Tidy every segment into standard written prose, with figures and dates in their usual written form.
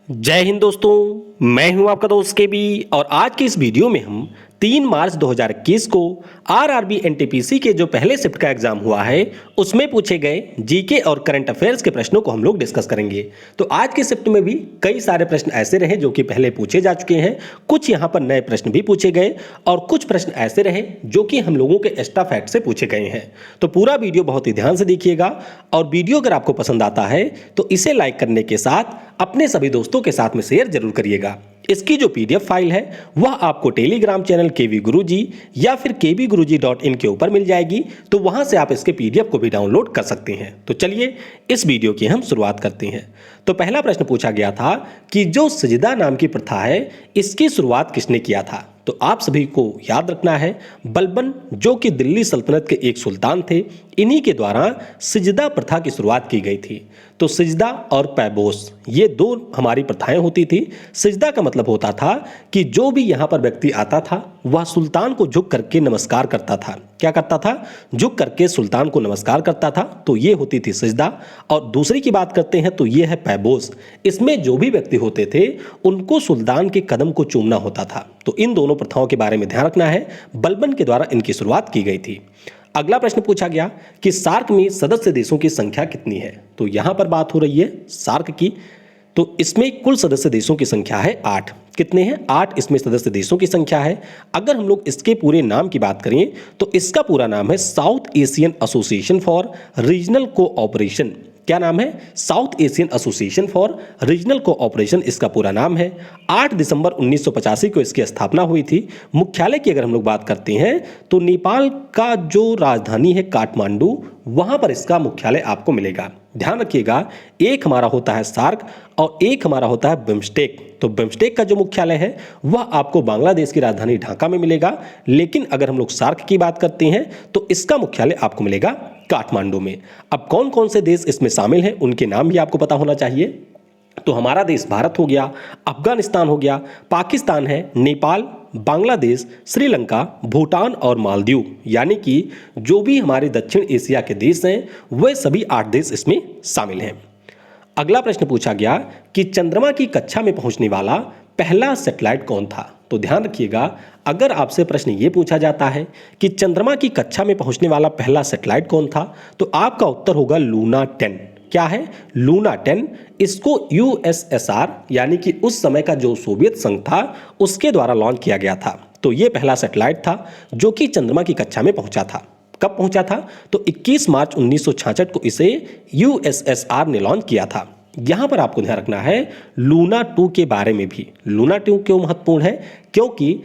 जय हिंद दोस्तों, मैं हूं आपका दोस्त केबी और आज के इस वीडियो में हम 3 मार्च 2021 को आरआरबी एनटीपीसी के जो पहले शिफ्ट का एग्जाम हुआ है उसमें पूछे गए जीके और करंट अफेयर्स के प्रश्नों को हम लोग डिस्कस करेंगे। तो आज के शिफ्ट में भी कई सारे प्रश्न ऐसे रहे जो कि पहले पूछे जा चुके हैं, कुछ यहाँ पर नए प्रश्न भी पूछे गए और कुछ प्रश्न ऐसे रहे जो कि हम लोगों के एक्स्ट्रा फैक्ट से पूछे गए हैं। तो पूरा वीडियो बहुत ही ध्यान से देखिएगा और वीडियो अगर आपको पसंद आता है तो इसे लाइक करने के साथ अपने सभी दोस्तों के साथ में शेयर जरूर करिएगा। इसकी जो पीडीएफ फाइल है वह आपको टेलीग्राम चैनल केवी गुरुजी या फिर kbguruji.in के ऊपर मिल जाएगी, तो वहां से आप इसके पीडीएफ को भी डाउनलोड कर सकते हैं। तो चलिए इस वीडियो की हम शुरुआत करते हैं। तो पहला प्रश्न पूछा गया था कि जो सजदा नाम की प्रथा है इसकी शुरुआत किसने किया था। तो आप सभी को याद रखना है बलबन जो कि दिल्ली सल्तनत के एक सुल्तान थे, इन्हीं के द्वारा सिजदा प्रथा की शुरुआत की गई थी। तो सिजदा और पैबोस ये दो हमारी प्रथाएं होती थी। सिजदा का मतलब होता था कि जो भी यहाँ पर व्यक्ति आता था वह सुल्तान को झुक करके नमस्कार करता था। क्या करता था? झुक करके सुल्तान को नमस्कार करता था, तो ये होती थी सिजदा। और दूसरी की बात करते हैं तो ये है पैबोस। इसमें जो भी व्यक्ति होते थे उनको सुल्तान के कदम को चूमना होता था। तो इन दोनों प्रथाओं के बारे में ध्यान रखना है, बलबन के द्वारा इनकी शुरुआत की गई थी। अगला प्रश्न पूछा गया कि सार्क में सदस्य देशों की संख्या कितनी है। तो यहां पर बात हो रही है सार्क की। तो इसमें कुल सदस्य देशों की संख्या है 8। कितने हैं? 8 इसमें सदस्य देशों की संख्या है। अगर हम लोग इसके पूरे नाम की बात करें तो इसका पूरा नाम है south Asian association for regional cooperation. क्या नाम है? South Asian association for regional cooperation इसका पूरा नाम है। 8 दिसंबर 1985 को इसकी स्थापना हुई थी। मुख्यालय की अगर हम लोग बात करते हैं तो नेपाल का जो राजधानी है काठमांडू, वहां पर इसका मुख्यालय आपको मिलेगा। ध्यान रखिएगा, एक हमारा होता है सार्क और एक हमारा होता है बिम्स्टेक। तो बिम्स्टेक का जो मुख्यालय है वह आपको बांग्लादेश की राजधानी ढाका में मिलेगा, लेकिन अगर हम लोग सार्क की बात करते हैं तो इसका मुख्यालय आपको मिलेगा काठमांडू में। अब कौन कौन से देश इसमें शामिल हैं उनके नाम भी आपको पता होना चाहिए। तो हमारा देश भारत हो गया, अफगानिस्तान हो गया, पाकिस्तान है, नेपाल, बांग्लादेश, श्रीलंका, भूटान और मालदीव, यानी कि जो भी हमारे दक्षिण एशिया के देश हैं वह सभी 8 देश इसमें शामिल हैं। अगला प्रश्न पूछा गया कि चंद्रमा की कक्षा में पहुंचने वाला पहला सैटेलाइट कौन था। तो ध्यान रखिएगा, अगर आपसे प्रश्न ये पूछा जाता है कि चंद्रमा की कक्षा में पहुंचने वाला पहला सैटेलाइट कौन था, तो आपका उत्तर होगा लूना 10। क्या है? लूना 10। इसको यूएसएसआर यानी कि उस समय का जो सोवियत संघ था उसके द्वारा लॉन्च किया गया था। तो ये पहला सैटेलाइट था जो कि चंद्रमा की कक्षा में पहुंचा था। कब पहुंचा था? तो 21 मार्च 1966 को इसे यूएसएसआर ने लॉन्च किया था। यहां पर आपको ध्यान रखना है लूना 2 के बारे में भी। लूना 2 क्यों महत्वपूर्ण है? क्योंकि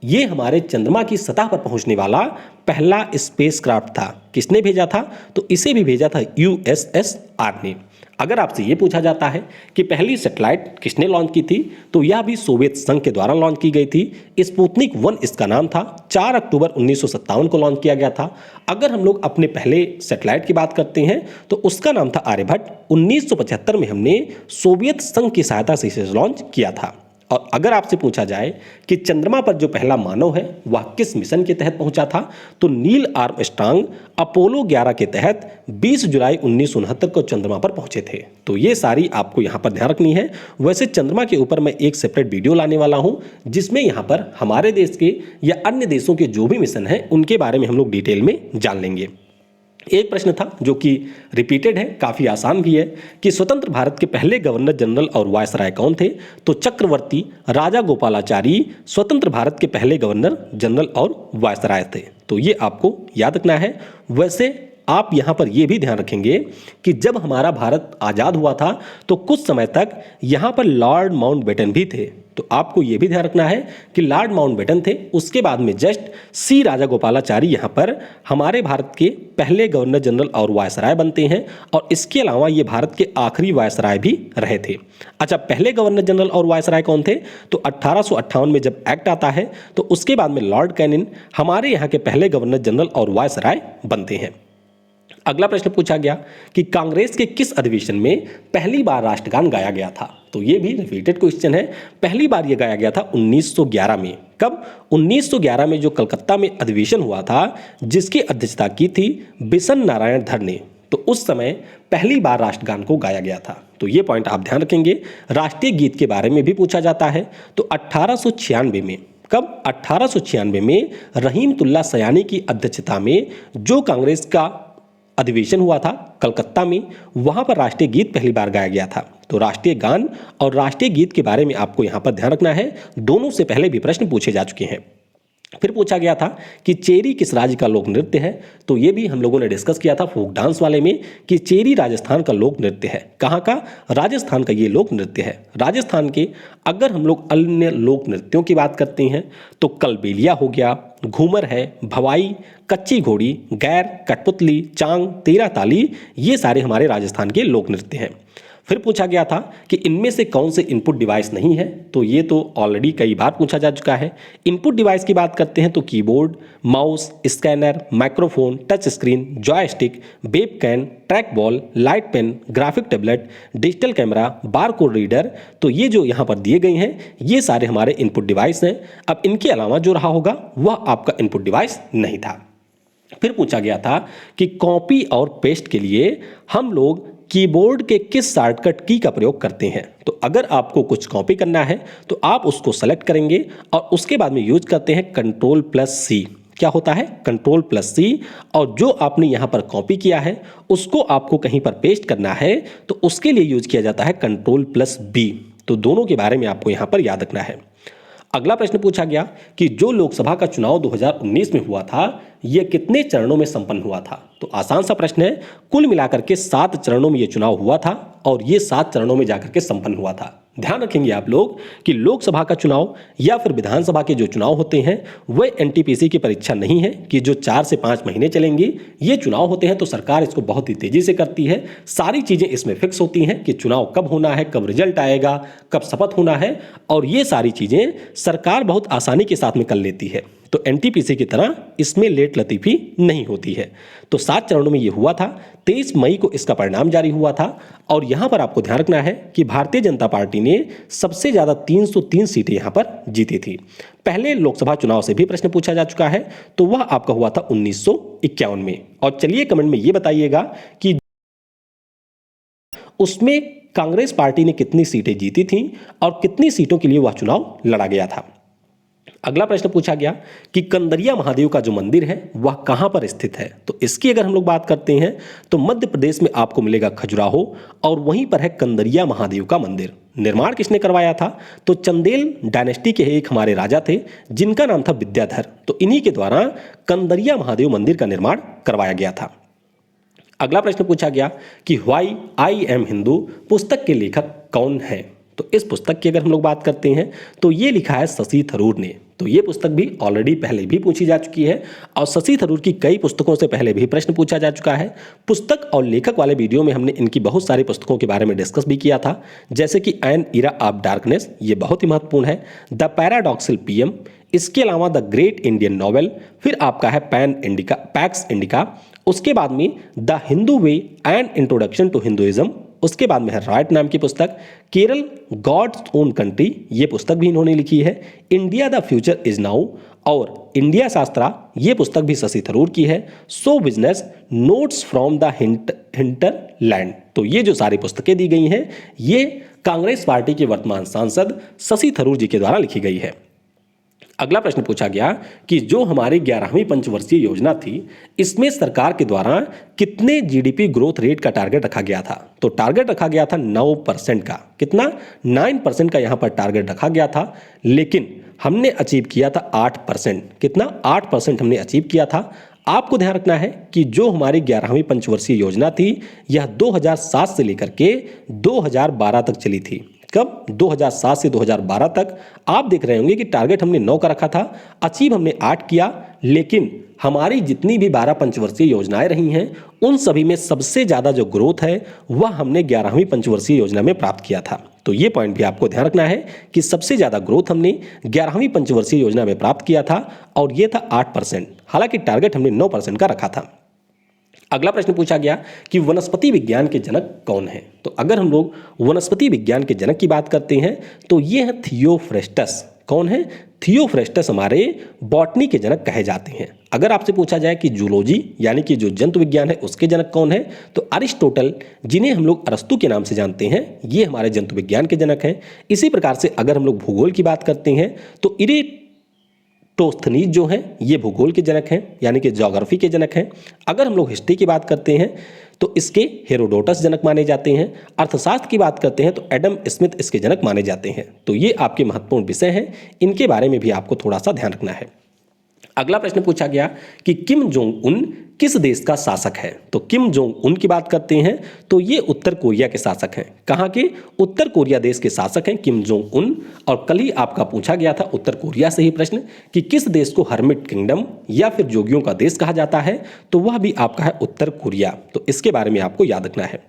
ये हमारे चंद्रमा की सतह पर पहुंचने वाला पहला स्पेसक्राफ्ट था। किसने भेजा था? तो इसे भी भेजा था यूएसएसआर ने। अगर आपसे ये पूछा जाता है कि पहली सैटेलाइट किसने लॉन्च की थी, तो यह भी सोवियत संघ के द्वारा लॉन्च की गई थी। स्पुतनिक 1 इसका नाम था। 4 अक्टूबर 1957 को लॉन्च किया गया था। अगर हम लोग अपने पहले सैटेलाइट की बात करते हैं तो उसका नाम था आर्यभट्ट। 1975 में हमने सोवियत संघ की सहायता से इसे लॉन्च किया था। और अगर आपसे पूछा जाए कि चंद्रमा पर जो पहला मानव है वह किस मिशन के तहत पहुंचा था, तो नील आर्मस्ट्रांग अपोलो 11 के तहत 20 जुलाई 1969 को चंद्रमा पर पहुंचे थे। तो ये सारी आपको यहाँ पर ध्यान रखनी है। वैसे चंद्रमा के ऊपर मैं एक सेपरेट वीडियो लाने वाला हूँ जिसमें यहाँ पर हमारे देश के या अन्य देशों के जो भी मिशन हैं उनके बारे में हम लोग डिटेल में जान लेंगे। एक प्रश्न था जो कि रिपीटेड है, काफ़ी आसान भी है कि स्वतंत्र भारत के पहले गवर्नर जनरल और वायसराय कौन थे। तो चक्रवर्ती राजा गोपालाचारी स्वतंत्र भारत के पहले गवर्नर जनरल और वायसराय थे। तो ये आपको याद रखना है। वैसे आप यहाँ पर यह भी ध्यान रखेंगे कि जब हमारा भारत आज़ाद हुआ था तो कुछ समय तक यहाँ पर लॉर्ड माउंटबेटन भी थे। तो आपको यह भी ध्यान रखना है कि लॉर्ड माउंटबेटन थे, उसके बाद में जस्ट सी राजा गोपालाचारी यहाँ पर हमारे भारत के पहले गवर्नर जनरल और वायसराय बनते हैं। और इसके अलावा ये भारत के आखिरी वायसराय भी रहे थे। अच्छा, पहले गवर्नर जनरल और वायसराय कौन थे? तो 1858 में जब एक्ट आता है तो उसके बाद में लॉर्ड कैनिंग हमारे यहाँ के पहले गवर्नर जनरल और वायसराय बनते हैं। अगला प्रश्न पूछा गया कि कांग्रेस के किस अधिवेशन में पहली बार राष्ट्रगान गाया गया था। तो ये भी रिपीटेड क्वेश्चन है। पहली बार ये गाया गया था 1911 में। कब? 1911 में जो कलकत्ता में अधिवेशन हुआ था जिसकी अध्यक्षता की थी बिशन नारायण धर ने। तो उस समय पहली बार राष्ट्रगान को गाया गया था। तो ये पॉइंट आप ध्यान रखेंगे। राष्ट्रीय गीत के बारे में भी पूछा जाता है। तो 1896 में, कब? 1896 में रहीमतुल्ला सयानी की अध्यक्षता में जो कांग्रेस का अधिवेशन हुआ था कलकत्ता में, वहां पर राष्ट्रीय गीत पहली बार गाया गया था। तो राष्ट्रीय गान और राष्ट्रीय गीत के बारे में आपको यहां पर ध्यान रखना है। दोनों से पहले भी प्रश्न पूछे जा चुके हैं। फिर पूछा गया था कि चेरी किस राज्य का लोक नृत्य है। तो ये भी हम लोगों ने डिस्कस किया था फोक डांस वाले में कि चेरी राजस्थान का लोक नृत्य है। कहाँ का? राजस्थान का ये लोक नृत्य है। राजस्थान के अगर हम लोग अन्य लोक नृत्यों की बात करते हैं तो कलबेलिया हो गया, घूमर है, भवाई, कच्ची घोड़ी, गैर, कठपुतली, चांग, तेरा ताली, ये सारे हमारे राजस्थान के लोक नृत्य हैं। फिर पूछा गया था कि इनमें से कौन से इनपुट डिवाइस नहीं है। तो ये तो ऑलरेडी कई बार पूछा जा चुका है। इनपुट डिवाइस की बात करते हैं तो keyboard, mouse, scanner, microphone, touch screen, joystick, webcam, track ball, light pen, graphic tablet, digital camera, barcode reader. तो ये जो यहाँ पर दिए गए हैं ये सारे हमारे इनपुट डिवाइस हैं। अब इनके अलावा जो रहा होगा वह आपका इनपुट डिवाइस नहीं था। फिर पूछा गया था कि कॉपी और पेस्ट के लिए हम लोग कीबोर्ड के किस शॉर्टकट की का प्रयोग करते हैं। तो अगर आपको कुछ कॉपी करना है तो आप उसको सेलेक्ट करेंगे और उसके बाद में यूज करते हैं Ctrl+C। क्या होता है? Ctrl+C। और जो आपने यहां पर कॉपी किया है उसको आपको कहीं पर पेस्ट करना है तो उसके लिए यूज किया जाता है Ctrl+B। तो दोनों के बारे में आपको यहां पर याद रखना है। अगला प्रश्न पूछा गया कि जो लोकसभा का चुनाव 2019 में हुआ था यह कितने चरणों में संपन्न हुआ था। तो आसान सा प्रश्न है। कुल मिलाकर के 7 चरणों में यह चुनाव हुआ था और यह 7 चरणों में जाकर के संपन्न हुआ था। ध्यान रखेंगे आप लोग कि लोकसभा का चुनाव या फिर विधानसभा के जो चुनाव होते हैं वह एनटीपीसी की परीक्षा नहीं है कि जो 4 से 5 महीने चलेंगे। ये चुनाव होते हैं तो सरकार इसको बहुत ही तेजी से करती है। सारी चीजें इसमें फिक्स होती हैं कि चुनाव कब होना है, कब रिजल्ट आएगा, कब शपथ होना है, और ये सारी चीजें सरकार बहुत आसानी के साथ में कर लेती है। तो एनटीपीसी की तरह इसमें लेट लतीफी नहीं होती है। तो 7 चरणों में यह हुआ था। 23 मई को इसका परिणाम जारी हुआ था। और यहां पर आपको ध्यान रखना है कि भारतीय जनता पार्टी ने सबसे ज्यादा 303 सीटें यहां पर जीती थी। पहले लोकसभा चुनाव से भी प्रश्न पूछा जा चुका है तो वह आपका हुआ था 1951 में। और चलिए कमेंट में यह बताइएगा कि उसमें कांग्रेस पार्टी ने कितनी सीटें जीती थी और कितनी सीटों के लिए वह चुनाव लड़ा गया था। अगला प्रश्न पूछा गया कि कंदरिया महादेव का जो मंदिर है वह कहां पर स्थित है। तो इसकी अगर हम लोग बात करते हैं तो मध्य प्रदेश में आपको मिलेगा खजुराहो और वहीं पर है कंदरिया महादेव का मंदिर। निर्माण किसने करवाया था? तो चंदेल डायनेस्टी के एक हमारे राजा थे जिनका नाम था विद्याधर। तो इन्हीं के द्वारा कंदरिया महादेव मंदिर का निर्माण करवाया गया था। अगला प्रश्न पूछा गया कि व्हाई आई एम हिंदू पुस्तक के लेखक कौन है। तो इस पुस्तक की अगर हम लोग बात करते हैं तो ये लिखा है शशि थरूर ने। तो ये पुस्तक भी ऑलरेडी पहले भी पूछी जा चुकी है और शशि थरूर की कई पुस्तकों से पहले भी प्रश्न पूछा जा चुका है। पुस्तक और लेखक वाले वीडियो में हमने इनकी बहुत सारी पुस्तकों के बारे में डिस्कस भी किया था, जैसे कि एन इरा ऑफ डार्कनेस, ये बहुत ही महत्वपूर्ण है, द पैराडॉक्सल पीएम, इसके अलावा द ग्रेट इंडियन नॉवेल, फिर आपका है पैक्स इंडिका, उसके बाद में the Hindu way and introduction to Hinduism, उसके बाद में है राइट नाम की पुस्तक, केरल गॉड्स ओन कंट्री, ये पुस्तक भी इन्होंने लिखी है, India the future is now और इंडिया शास्त्रा, ये पुस्तक भी शशि थरूर की है, सो business, notes from the hinterland. तो ये जो सारी पुस्तकें दी गई हैं ये कांग्रेस पार्टी के वर्तमान सांसद शशि थरूर जी के द्वारा लिखी गई है। अगला प्रश्न पूछा गया कि जो हमारी 11वीं पंचवर्षीय योजना थी इसमें सरकार के द्वारा कितने जीडीपी ग्रोथ रेट का टारगेट रखा गया था। तो टारगेट रखा गया था 9% का। कितना? 9% का यहां पर टारगेट रखा गया था, लेकिन हमने अचीव किया था 8%। कितना? 8% हमने अचीव किया था। आपको ध्यान रखना है कि जो हमारी 11वीं पंचवर्षीय योजना थी यह 2007 से लेकर के 2012 तक चली थी। कब? 2007 से 2012 तक। आप देख रहे होंगे कि टारगेट हमने 9 का रखा था, अचीव हमने 8 किया, लेकिन हमारी जितनी भी 12 पंचवर्षीय योजनाएं रही हैं उन सभी में सबसे ज्यादा जो ग्रोथ है वह हमने 11वीं पंचवर्षीय योजना में प्राप्त किया था। तो ये पॉइंट भी आपको ध्यान रखना है कि सबसे ज्यादा ग्रोथ हमने 11वीं पंचवर्षीय योजना में प्राप्त किया था और यह था 8%। हालांकि टारगेट हमने 9% का रखा था। अगला प्रश्न पूछा गया कि वनस्पति विज्ञान के जनक कौन है। तो अगर हम लोग वनस्पति विज्ञान के जनक की बात करते हैं तो ये है थियोफ्रेस्टस। कौन है? थियोफ्रेस्टस हमारे बॉटनी के जनक कहे जाते हैं। अगर आपसे पूछा जाए कि जूलॉजी यानी कि जो जंतु विज्ञान है उसके जनक कौन है, तो अरिस्टोटल, जिन्हें हम लोग अरस्तु के नाम से जानते हैं, ये हमारे जंतु विज्ञान के जनक हैं। इसी प्रकार से अगर हम लोग भूगोल की बात करते हैं तो इरेटोस्थनीज जो हैं ये भूगोल के जनक हैं यानी कि ज्योग्राफी के जनक हैं। अगर हम लोग हिस्ट्री की बात करते हैं तो इसके हेरोडोटस जनक माने जाते हैं। अर्थशास्त्र की बात करते हैं तो एडम स्मिथ इसके जनक माने जाते हैं। तो ये आपके महत्वपूर्ण विषय हैं, इनके बारे में भी आपको थोड़ा सा ध्यान रखना है। अगला प्रश्न पूछा गया कि किम जोंग उन किस देश का शासक है? तो किम जोंग उन की बात करते हैं तो ये उत्तर कोरिया के शासक हैं। कहाँ के? उत्तर कोरिया देश के शासक हैं किम जोंग उन। और कल ही आपका पूछा गया था उत्तर कोरिया से ही प्रश्न कि किस देश को हर्मिट किंगडम या फिर जोगियों का देश कहा जाता है, तो वह भी आपका है उत्तर कोरिया। तो इसके बारे में आपको याद रखना है।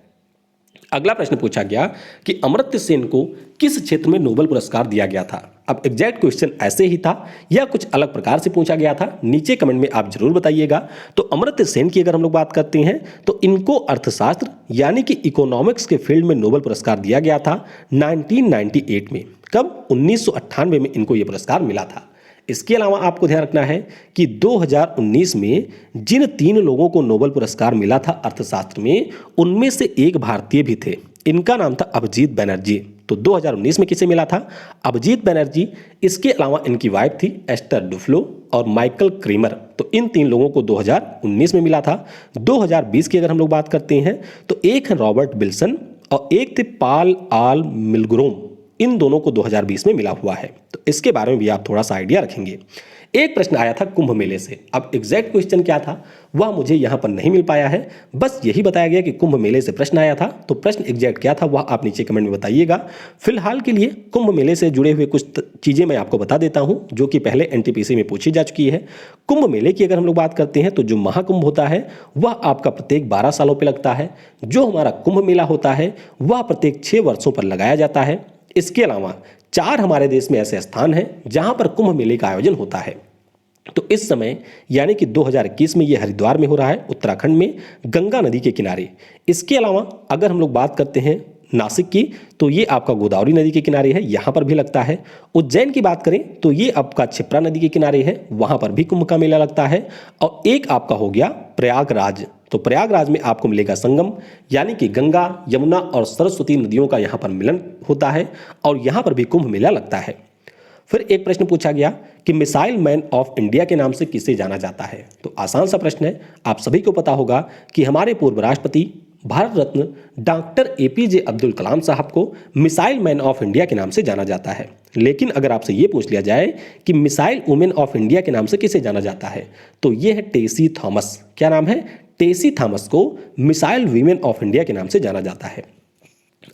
अगला प्रश्न पूछा गया कि अमर्त्य सेन को किस क्षेत्र में नोबेल पुरस्कार दिया गया था? अब एग्जैक्ट क्वेश्चन ऐसे ही था या कुछ अलग प्रकार से पूछा गया था, नीचे कमेंट में आप जरूर बताइएगा। तो अमर्त्य सेन की अगर हम लोग बात करते हैं तो इनको अर्थशास्त्र यानी कि इकोनॉमिक्स के फील्ड में नोबेल पुरस्कार दिया गया था 1998 में। कब? 1998 में इनको यह पुरस्कार मिला था। इसके अलावा आपको ध्यान रखना है कि 2019 में जिन 3 लोगों को नोबेल पुरस्कार मिला था अर्थशास्त्र में, उनमें से एक भारतीय भी थे। इनका नाम था अभिजीत बनर्जी। तो 2019 में किसे मिला था? अभिजीत बनर्जी। इसके अलावा इनकी वाइफ थी एस्टर डुफ्लो और माइकल क्रीमर। तो इन 3 लोगों को 2019 में मिला था। 2020 की अगर हम लोग बात करते हैं तो एक है रॉबर्ट विल्सन और एक थे पाल आल मिलग्रोम। इन दोनों को 2020 में मिला हुआ है। तो इसके बारे में भी आप थोड़ा सा आइडिया रखेंगे। एक प्रश्न आया था कुंभ मेले से। अब एग्जैक्ट क्वेश्चन क्या था वह मुझे यहां पर नहीं मिल पाया है, बस यही बताया गया कि कुंभ मेले से प्रश्न आया था। तो प्रश्न एग्जैक्ट क्या था वह आप नीचे कमेंट में बताइएगा। फिलहाल के लिए कुंभ मेले से जुड़े हुए कुछ चीजें मैं आपको बता देता हूं जो कि पहले एनटीपीसी में पूछी जा चुकी है। कुंभ मेले की अगर हम लोग बात करते हैं तो जो महाकुंभ होता है वह आपका प्रत्येक 12 सालों पर लगता है। जो हमारा कुंभ मेला होता है वह प्रत्येक 6 वर्षों पर लगाया जाता है। इसके अलावा 4 हमारे देश में ऐसे स्थान हैं जहां पर कुंभ मेले का आयोजन होता है। तो इस समय यानी कि 2021 में यह हरिद्वार में हो रहा है, उत्तराखंड में गंगा नदी के किनारे। इसके अलावा अगर हम लोग बात करते हैं नासिक की तो ये आपका गोदावरी नदी के किनारे है, यहाँ पर भी लगता है। उज्जैन की बात करें तो ये आपका क्षिप्रा नदी के किनारे है, वहाँ पर भी कुंभ का मेला लगता है। और एक आपका हो गया प्रयागराज। तो प्रयागराज में आपको मिलेगा संगम यानी कि गंगा, यमुना और सरस्वती नदियों का यहाँ पर मिलन होता है और यहाँ पर भी कुंभ मेला लगता है। फिर एक प्रश्न पूछा गया कि मिसाइल मैन ऑफ इंडिया के नाम से किसे जाना जाता है? तो आसान सा प्रश्न है, आप सभी को पता होगा कि हमारे पूर्व राष्ट्रपति भारत रत्न डॉक्टर एपीजे अब्दुल कलाम साहब को मिसाइल मैन ऑफ इंडिया के नाम से जाना जाता है। लेकिन अगर आपसे ये पूछ लिया जाए कि मिसाइल वुमेन ऑफ इंडिया के नाम से किसे जाना जाता है तो ये है टेसी थॉमस। क्या नाम है? टेसी थॉमस को मिसाइल वीमेन ऑफ इंडिया के नाम से जाना जाता है।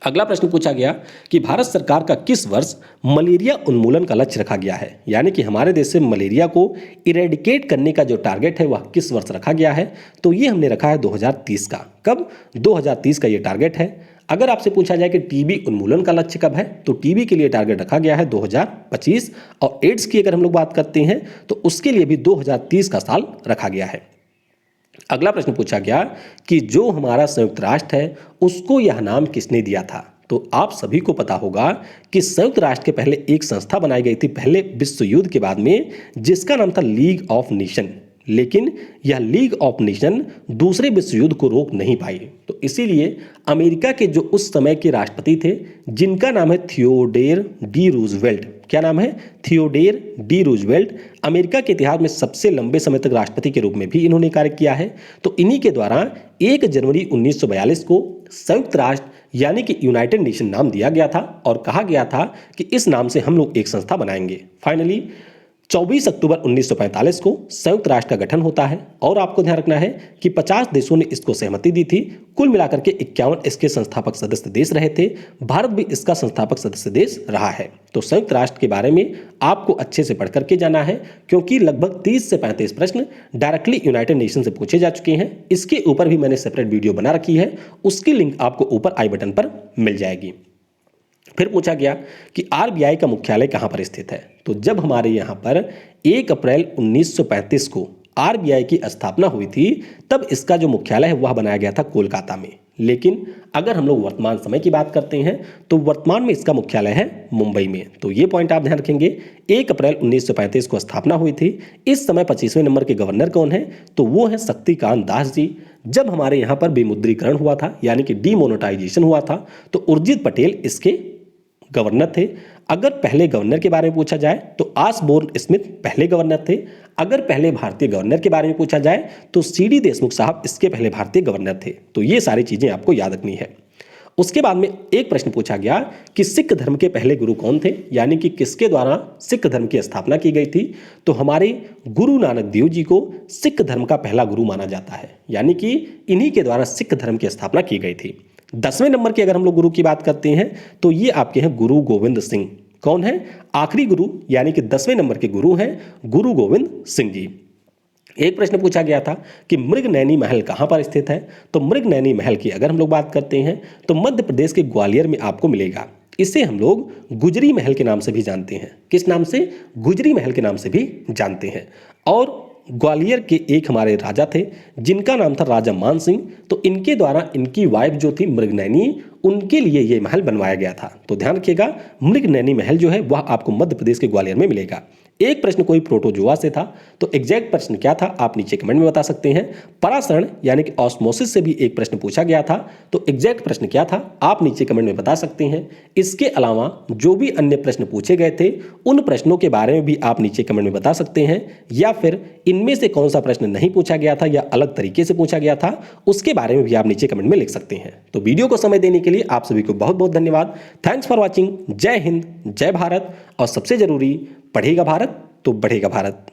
अगला प्रश्न पूछा गया कि भारत सरकार का किस वर्ष मलेरिया उन्मूलन का लक्ष्य रखा गया है? यानी कि हमारे देश से मलेरिया को इरेडिकेट करने का जो टारगेट है वह किस वर्ष रखा गया है? तो ये हमने रखा है 2030 का। कब? 2030 का ये टारगेट है। अगर आपसे पूछा जाए कि टीबी उन्मूलन का लक्ष्य कब है तो टीबी के लिए टारगेट रखा गया है 2025। और एड्स की अगर हम लोग बात करते हैं तो उसके लिए भी 2030 का साल रखा गया है। अगला प्रश्न पूछा गया कि जो हमारा संयुक्त राष्ट्र है उसको यह नाम किसने दिया था? तो आप सभी को पता होगा कि संयुक्त राष्ट्र के पहले एक संस्था बनाई गई थी पहले विश्व युद्ध के बाद में, जिसका नाम था लीग ऑफ नेशन। लेकिन यह लीग ऑफ नेशन दूसरे विश्व युद्ध को रोक नहीं पाई। तो इसीलिए अमेरिका के जो उस समय के राष्ट्रपति थे जिनका नाम है थियोडोर डी रूजवेल्ट। क्या नाम है? Theodore D Roosevelt. अमेरिका के इतिहास में सबसे लंबे समय तक राष्ट्रपति के रूप में भी इन्होंने कार्य किया है। तो इन्हीं के द्वारा 1 जनवरी 1942 को संयुक्त राष्ट्र यानी कि यूनाइटेड नेशन नाम दिया गया था और कहा गया था कि इस नाम से हम लोग एक संस्था बनाएंगे। फाइनली 24 अक्टूबर 1945 को संयुक्त राष्ट्र का गठन होता है और आपको ध्यान रखना है कि 50 देशों ने इसको सहमति दी थी। कुल मिलाकर के 51 इसके संस्थापक सदस्य देश रहे थे। भारत भी इसका संस्थापक सदस्य देश रहा है। तो संयुक्त राष्ट्र के बारे में आपको अच्छे से पढ़ करके जाना है क्योंकि लगभग 30 से 35 प्रश्न डायरेक्टली यूनाइटेड नेशन से पूछे जा चुके हैं। इसके ऊपर भी मैंने सेपरेट वीडियो बना रखी है, उसकी लिंक आपको ऊपर आई बटन पर मिल जाएगी। फिर पूछा गया कि आरबीआई का मुख्यालय कहां पर स्थित है? तो जब हमारे यहां पर 1 अप्रैल 1935 को आरबीआई की स्थापना हुई थी तब इसका जो मुख्यालय है वह बनाया गया था कोलकाता में। लेकिन अगर हम लोग वर्तमान समय की बात करते हैं तो वर्तमान में इसका मुख्यालय है मुंबई में। तो ये पॉइंट आप ध्यान रखेंगे। 1 अप्रैल 1935 को स्थापना हुई थी। इस समय 25वें नंबर के गवर्नर कौन है, तो वो है शक्तिकांत दास जी। जब हमारे यहाँ पर विमुद्रीकरण हुआ था यानी कि डीमोनेटाइजेशन हुआ था तो उर्जित पटेल इसके गवर्नर थे। अगर पहले गवर्नर के बारे में पूछा जाए तो आसबोर्न स्मिथ पहले गवर्नर थे। अगर पहले भारतीय गवर्नर के बारे में पूछा जाए तो सीडी देशमुख साहब इसके पहले भारतीय गवर्नर थे। तो ये सारी चीजें आपको याद रखनी है। उसके बाद में एक प्रश्न पूछा गया कि सिख धर्म के पहले गुरु कौन थे, यानी कि किसके द्वारा सिख धर्म की स्थापना की गई थी। तो हमारे गुरु नानक देव जी को सिख धर्म का पहला गुरु माना जाता है, यानी कि इन्हीं के द्वारा सिख धर्म की स्थापना की गई थी। 10वें नंबर की अगर हम लोग गुरु की बात करते हैं तो ये आपके हैं गुरु गोविंद सिंह। कौन है, आखिरी गुरु, यानी कि 10वें नंबर के गुरु हैं गुरु गोविंद सिंह जी। एक प्रश्न पूछा गया था कि मृगनैनी महल कहां पर स्थित है। तो मृगनैनी महल की अगर हम लोग बात करते हैं तो मध्य प्रदेश के ग्वालियर में आपको मिलेगा। इसे हम लोग गुजरी महल के नाम से भी जानते हैं। किस नाम से, गुजरी महल के नाम से भी जानते हैं। और ग्वालियर के एक हमारे राजा थे जिनका नाम था राजा मान सिंह। तो इनके द्वारा इनकी वाइफ जो थी मृगनैनी, उनके लिए यह महल बनवाया गया था। तो ध्यान रखिएगा, मृगनैनी महल जो है वह आपको मध्य प्रदेश के ग्वालियर में मिलेगा। एक प्रश्न कोई प्रोटोजोआ से था, तो एग्जैक्ट प्रश्न क्या था आप नीचे कमेंट में बता सकते हैं। परासरण यानी कि ऑस्मोसिस से भी एक प्रश्न पूछा गया था, तो एग्जैक्ट प्रश्न क्या था आप नीचे कमेंट में बता सकते हैं। इसके अलावा जो भी अन्य प्रश्न पूछे गए थे उन प्रश्नों के बारे में भी आप नीचे कमेंट में बता सकते हैं, या फिर इनमें से कौन सा प्रश्न नहीं पूछा गया था या अलग तरीके से पूछा गया था उसके बारे में भी आप नीचे कमेंट में लिख सकते हैं। तो वीडियो को समय देने के लिए आप सभी को बहुत बहुत धन्यवाद। Thanks for watching. जय हिंद, जय भारत, और सबसे जरूरी, पढ़ेगा भारत तो बढ़ेगा भारत।